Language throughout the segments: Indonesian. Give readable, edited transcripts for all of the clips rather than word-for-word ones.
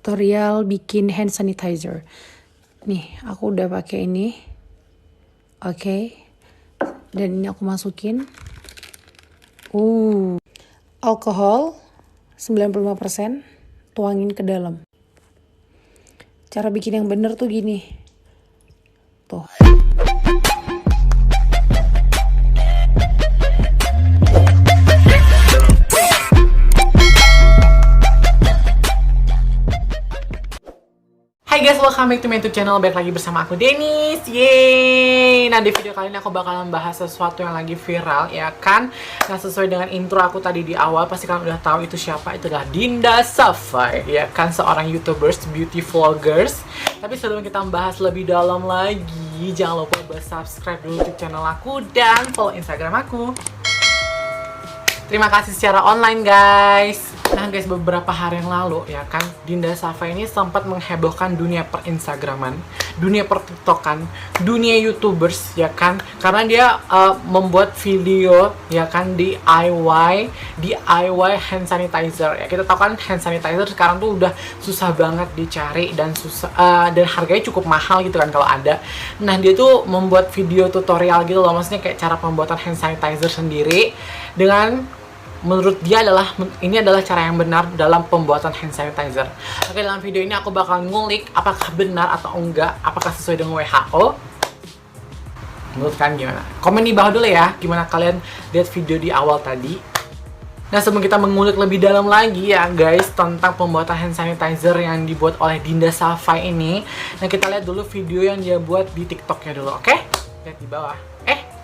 Tutorial bikin hand sanitizer. Nih, aku udah pakai ini. Oke. Dan ini aku masukin. Alkohol 95%, tuangin ke dalam. Cara bikin yang bener tuh gini. Tuh. Hai guys, welcome back to my YouTube channel. Balik lagi bersama aku, Denis. Yeay! Nah, di video kali ini aku bakalan bahas sesuatu yang lagi viral, ya kan? Nah, sesuai dengan intro aku tadi di awal, pasti kalian udah tahu itu siapa. Itu adalah Dinda Safai, ya kan? Seorang YouTubers, beauty vloggers. Tapi sebelum kita membahas lebih dalam lagi, jangan lupa buat subscribe dulu YouTube channel aku dan follow Instagram aku. Terima kasih secara online, guys. Nah guys, beberapa hari yang lalu ya kan, Dinda Safai ini sempat menghebohkan dunia per Instagraman, dunia per TikTokan, dunia YouTubers ya kan, karena dia membuat video ya kan DIY hand sanitizer. Ya kita tahu kan hand sanitizer sekarang tuh udah susah banget dicari dan dan harganya cukup mahal gitu kan kalau ada. Nah dia tuh membuat video tutorial gitu loh, maksudnya kayak cara pembuatan hand sanitizer sendiri dengan menurut dia ini adalah cara yang benar dalam pembuatan hand sanitizer. Oke, dalam video ini aku bakal ngulik apakah benar atau enggak, apakah sesuai dengan WHO. Menurut kalian gimana? Komen di bawah dulu ya, gimana kalian lihat video di awal tadi. Nah, sebelum kita mengulik lebih dalam lagi ya guys tentang pembuatan hand sanitizer yang dibuat oleh Dinda Safai ini, nah kita lihat dulu video yang dia buat di TikToknya dulu, oke? Lihat di bawah.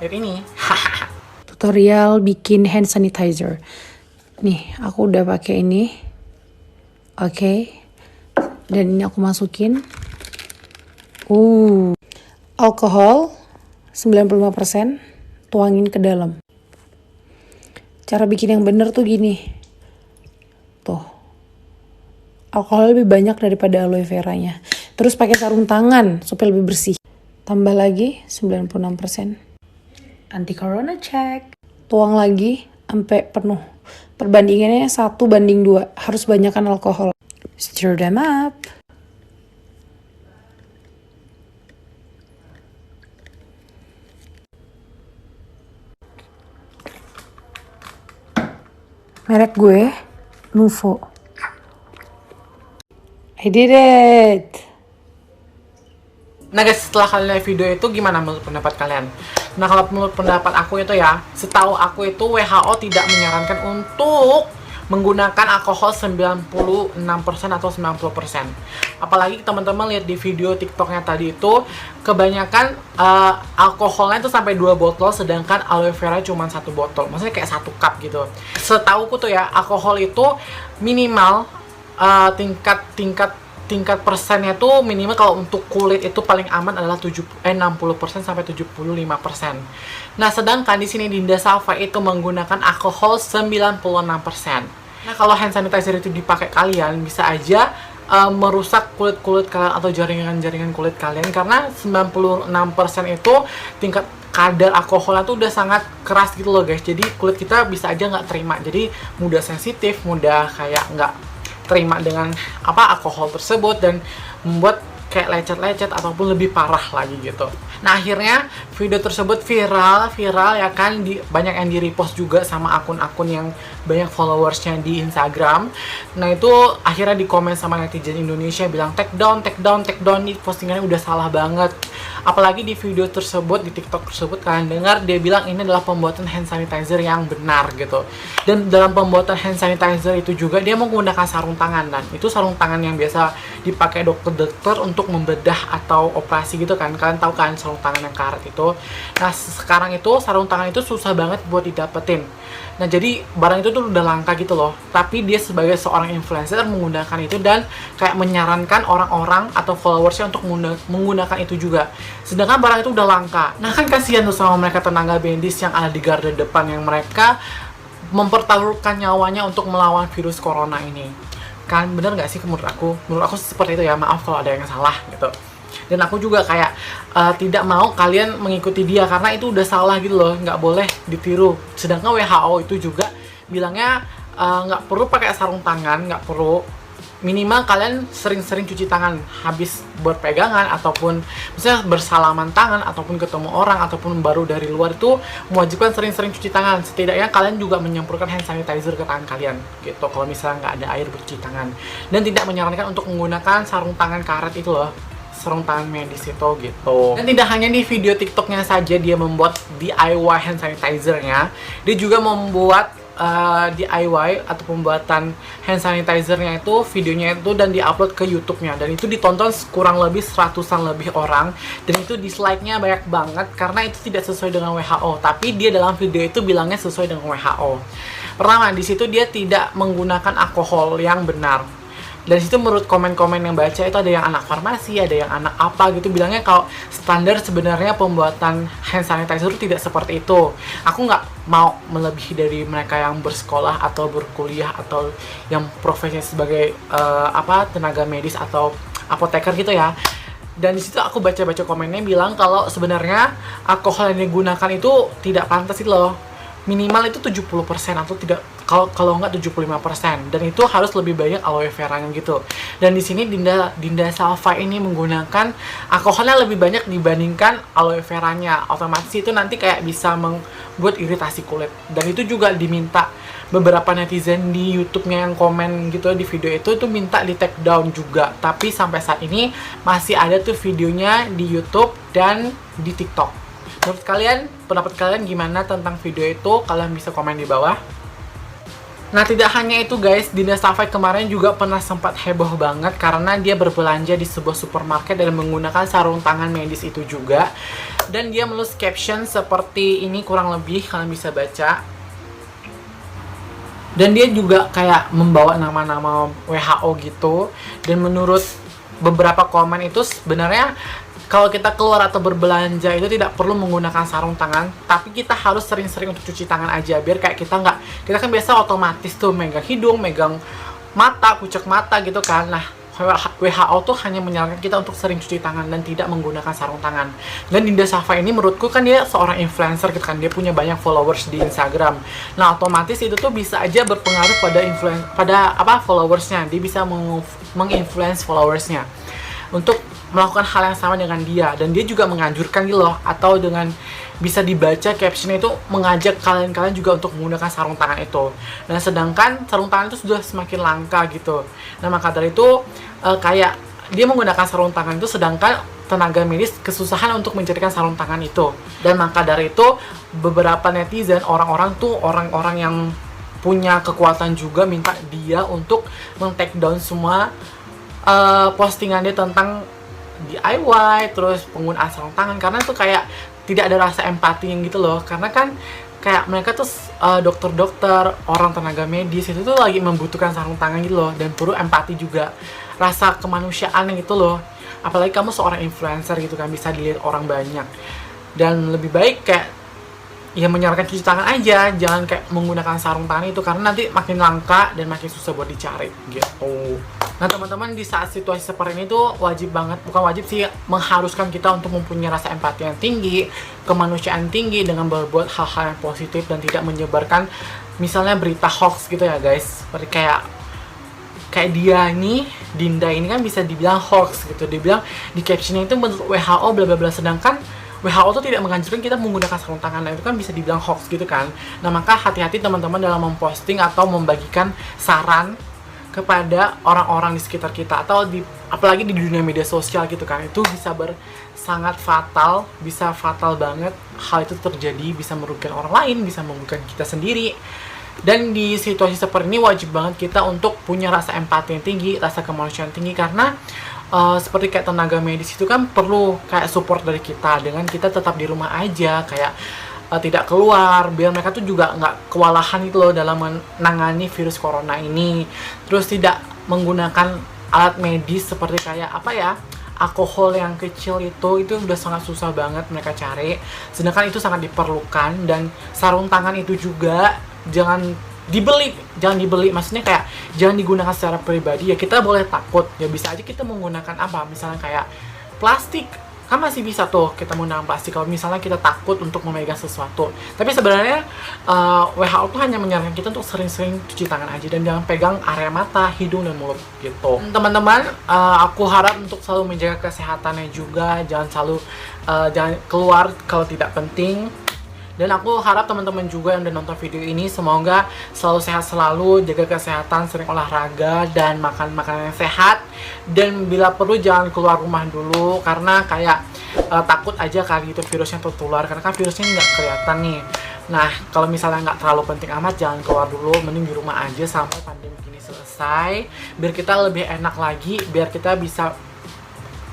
Lihat ini. Tutorial bikin hand sanitizer. Nih, aku udah pakai ini. Oke. Dan ini aku masukin. Alkohol 95%, tuangin ke dalam. Cara bikin yang bener tuh gini. Tuh. Alkohol lebih banyak daripada aloe veranya. Terus pakai sarung tangan supaya lebih bersih. Tambah lagi 96%. Anti corona check. Tuang lagi sampai penuh. Perbandingannya 1:2. Harus banyakkan alkohol. Stir them up. Merek gue Nuvo. I did it. Nah guys, setelah kalian lihat video itu, gimana menurut pendapat kalian? Nah, kalau menurut pendapat aku itu ya, setahu aku itu WHO tidak menyarankan untuk menggunakan alkohol 96% atau 90%. Apalagi teman-teman lihat di video TikToknya tadi itu, kebanyakan alkoholnya itu sampai 2 botol, sedangkan aloe vera cuma 1 botol. Maksudnya kayak 1 cup gitu. Setauku tuh ya, alkohol itu minimal tingkat persennya tuh minimal kalau untuk kulit itu paling aman adalah 60% sampai 75%. Nah, sedangkan di sini Dinda Safai itu menggunakan alkohol 96%. Nah, kalau hand sanitizer itu dipakai kalian bisa aja merusak kulit kalian atau jaringan kulit kalian, karena 96% itu tingkat kadar alkoholnya tuh udah sangat keras gitu loh guys. Jadi kulit kita bisa aja nggak terima. Jadi mudah sensitif, mudah kayak nggak terima dengan alkohol tersebut dan membuat kayak lecet-lecet ataupun lebih parah lagi gitu. Nah, akhirnya video tersebut viral ya kan, banyak yang di repost juga sama akun-akun yang banyak followersnya di Instagram. Nah, itu akhirnya di komen sama netizen Indonesia bilang take down nih, postingannya udah salah banget. Apalagi di video tersebut, di TikTok tersebut kalian dengar dia bilang ini adalah pembuatan hand sanitizer yang benar gitu. Dan dalam pembuatan hand sanitizer itu juga dia menggunakan sarung tangan, dan itu sarung tangan yang biasa dipakai dokter-dokter untuk membedah atau operasi gitu kan. Kalian tahu kan sarung tangan yang karet itu. Nah, sekarang itu sarung tangan itu susah banget buat didapetin. Nah, jadi barang itu tuh udah langka gitu loh. Tapi dia sebagai seorang influencer menggunakan itu dan kayak menyarankan orang-orang atau followersnya untuk menggunakan itu juga. Sedangkan barang itu udah langka. Nah, kan kasihan tuh sama mereka tenaga medis yang ada di garda depan, yang mereka mempertaruhkan nyawanya untuk melawan virus corona ini. Kan bener gak sih menurut aku? Menurut aku seperti itu ya, maaf kalau ada yang salah gitu. Dan aku juga kayak tidak mau kalian mengikuti dia, karena itu udah salah gitu loh, nggak boleh ditiru. Sedangkan WHO itu juga bilangnya nggak perlu pakai sarung tangan, nggak perlu minimal kalian sering-sering cuci tangan habis berpegangan ataupun misalnya bersalaman tangan ataupun ketemu orang ataupun baru dari luar, itu mewajibkan sering-sering cuci tangan. Setidaknya kalian juga menyemprotkan hand sanitizer ke tangan kalian gitu kalau misalnya nggak ada air bercuci tangan. Dan tidak menyarankan untuk menggunakan sarung tangan karet itu loh, sarung tangan medis itu gitu. Dan tidak hanya di video TikToknya saja dia membuat DIY hand sanitizer-nya, dia juga membuat DIY atau pembuatan hand sanitizer-nya itu, videonya itu, dan diupload ke YouTube-nya, dan itu ditonton kurang lebih 100-an lebih orang, dan itu dislike-nya banyak banget karena itu tidak sesuai dengan WHO. Tapi dia dalam video itu bilangnya sesuai dengan WHO. Pertama, di situ dia tidak menggunakan alkohol yang benar. Dan situ menurut komen-komen yang baca itu ada yang anak farmasi, ada yang anak apa gitu, bilangnya kalau standar sebenarnya pembuatan hand sanitizer itu tidak seperti itu. Aku nggak mau melebihi dari mereka yang bersekolah atau berkuliah atau yang profesinya sebagai tenaga medis atau apoteker gitu ya. Dan di situ aku baca-baca komennya bilang kalau sebenarnya alkohol yang digunakan itu tidak pantas itu loh. Minimal itu 70% atau tidak, kalau nggak 75%, dan itu harus lebih banyak aloe veranya gitu. Dan di sini Dinda Salva ini menggunakan alkoholnya lebih banyak dibandingkan aloe veranya. Otomatis itu nanti kayak bisa membuat iritasi kulit. Dan itu juga diminta beberapa netizen di YouTube-nya yang komen gitu di video itu minta di take down juga. Tapi sampai saat ini masih ada tuh videonya di YouTube dan di TikTok. Menurut kalian, pendapat kalian gimana tentang video itu? Kalian bisa komen di bawah. Nah, tidak hanya itu guys, Dinda Salva kemarin juga pernah sempat heboh banget karena dia berbelanja di sebuah supermarket dan menggunakan sarung tangan medis itu juga. Dan dia menulis caption seperti ini kurang lebih, kalian bisa baca. Dan dia juga kayak membawa nama-nama WHO gitu. Dan menurut beberapa komen itu sebenarnya kalau kita keluar atau berbelanja itu tidak perlu menggunakan sarung tangan, tapi kita harus sering-sering untuk cuci tangan aja biar kayak kita kan biasa otomatis tuh megang hidung, megang mata, kucek mata gitu kan. Nah, WHO tuh hanya menyarankan kita untuk sering cuci tangan dan tidak menggunakan sarung tangan. Dan Dinda Salva ini menurutku kan dia seorang influencer gitu kan, dia punya banyak followers di Instagram. Nah, otomatis itu tuh bisa aja berpengaruh pada followersnya. Dia bisa menginfluence followersnya untuk melakukan hal yang sama dengan dia, dan dia juga menganjurkan gitu loh, atau dengan bisa dibaca captionnya itu mengajak kalian juga untuk menggunakan sarung tangan itu. Nah, sedangkan sarung tangan itu sudah semakin langka gitu. Nah, maka dari itu kayak dia menggunakan sarung tangan itu, sedangkan tenaga medis kesusahan untuk mencarikan sarung tangan itu. Dan maka dari itu beberapa netizen, orang-orang yang punya kekuatan juga minta dia untuk men-take down semua postingan dia tentang DIY terus penggunaan sarung tangan, karena tuh kayak tidak ada rasa empati yang gitu loh. Karena kan kayak mereka tuh dokter-dokter, orang tenaga medis itu tuh lagi membutuhkan sarung tangan gitu loh, dan perlu empati juga, rasa kemanusiaan gitu loh. Apalagi kamu seorang influencer gitu kan, bisa dilihat orang banyak. Dan lebih baik kayak ya menyarankan cuci tangan aja, jangan kayak menggunakan sarung tangan itu, karena nanti makin langka dan makin susah buat dicari gitu. Nah, teman-teman, di saat situasi seperti ini tuh wajib banget, bukan wajib sih, mengharuskan kita untuk mempunyai rasa empati yang tinggi, kemanusiaan tinggi, dengan berbuat hal-hal yang positif dan tidak menyebarkan misalnya berita hoax gitu ya guys. Seperti kayak dia nih, Dinda ini kan bisa dibilang hoax gitu. Dia bilang di captionnya itu menurut WHO bla bla bla, sedangkan WHO tuh tidak menganjurkan kita menggunakan sarung tangan. Nah, itu kan bisa dibilang hoax gitu kan. Nah, maka hati-hati teman-teman dalam memposting atau membagikan saran kepada orang-orang di sekitar kita, atau apalagi di dunia media sosial gitu kan. Itu bisa sangat fatal, bisa fatal banget hal itu terjadi, bisa merugikan orang lain, bisa merugikan kita sendiri. Dan di situasi seperti ini wajib banget kita untuk punya rasa empati yang tinggi, rasa kemanusiaan tinggi, karena seperti kayak tenaga medis itu kan perlu kayak support dari kita, dengan kita tetap di rumah aja, kayak tidak keluar, biar mereka tuh juga nggak kewalahan itu loh dalam menangani virus corona ini. Terus tidak menggunakan alat medis seperti kayak alkohol yang kecil itu udah sangat susah banget mereka cari, sedangkan itu sangat diperlukan. Dan sarung tangan itu juga jangan dibeli, maksudnya kayak jangan digunakan secara pribadi ya. Kita boleh takut ya, bisa aja kita menggunakan misalnya kayak plastik kan masih bisa tuh kita menggunakan plastik kalau misalnya kita takut untuk memegang sesuatu. Tapi sebenarnya WHO tuh hanya menyarankan kita untuk sering-sering cuci tangan aja dan jangan pegang area mata, hidung, dan mulut gitu. Teman-teman, aku harap untuk selalu menjaga kesehatannya juga, jangan keluar kalau tidak penting. Dan aku harap teman-teman juga yang udah nonton video ini semoga selalu sehat selalu, jaga kesehatan, sering olahraga, dan makan makanan yang sehat. Dan bila perlu jangan keluar rumah dulu karena kayak takut aja kali itu virusnya tertular karena kan virusnya nggak kelihatan nih. Nah, kalau misalnya nggak terlalu penting amat jangan keluar dulu, mending di rumah aja sampai pandemi ini selesai. Biar kita lebih enak lagi, biar kita bisa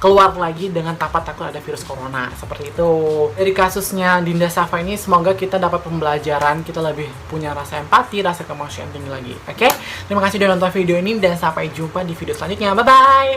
keluar lagi dengan tanpa takut ada virus corona, seperti itu. Dari kasusnya Dinda Safa ini semoga kita dapat pembelajaran, kita lebih punya rasa empati, rasa kemanusiaan tinggi lagi. Oke? Terima kasih sudah nonton video ini dan sampai jumpa di video selanjutnya. Bye bye.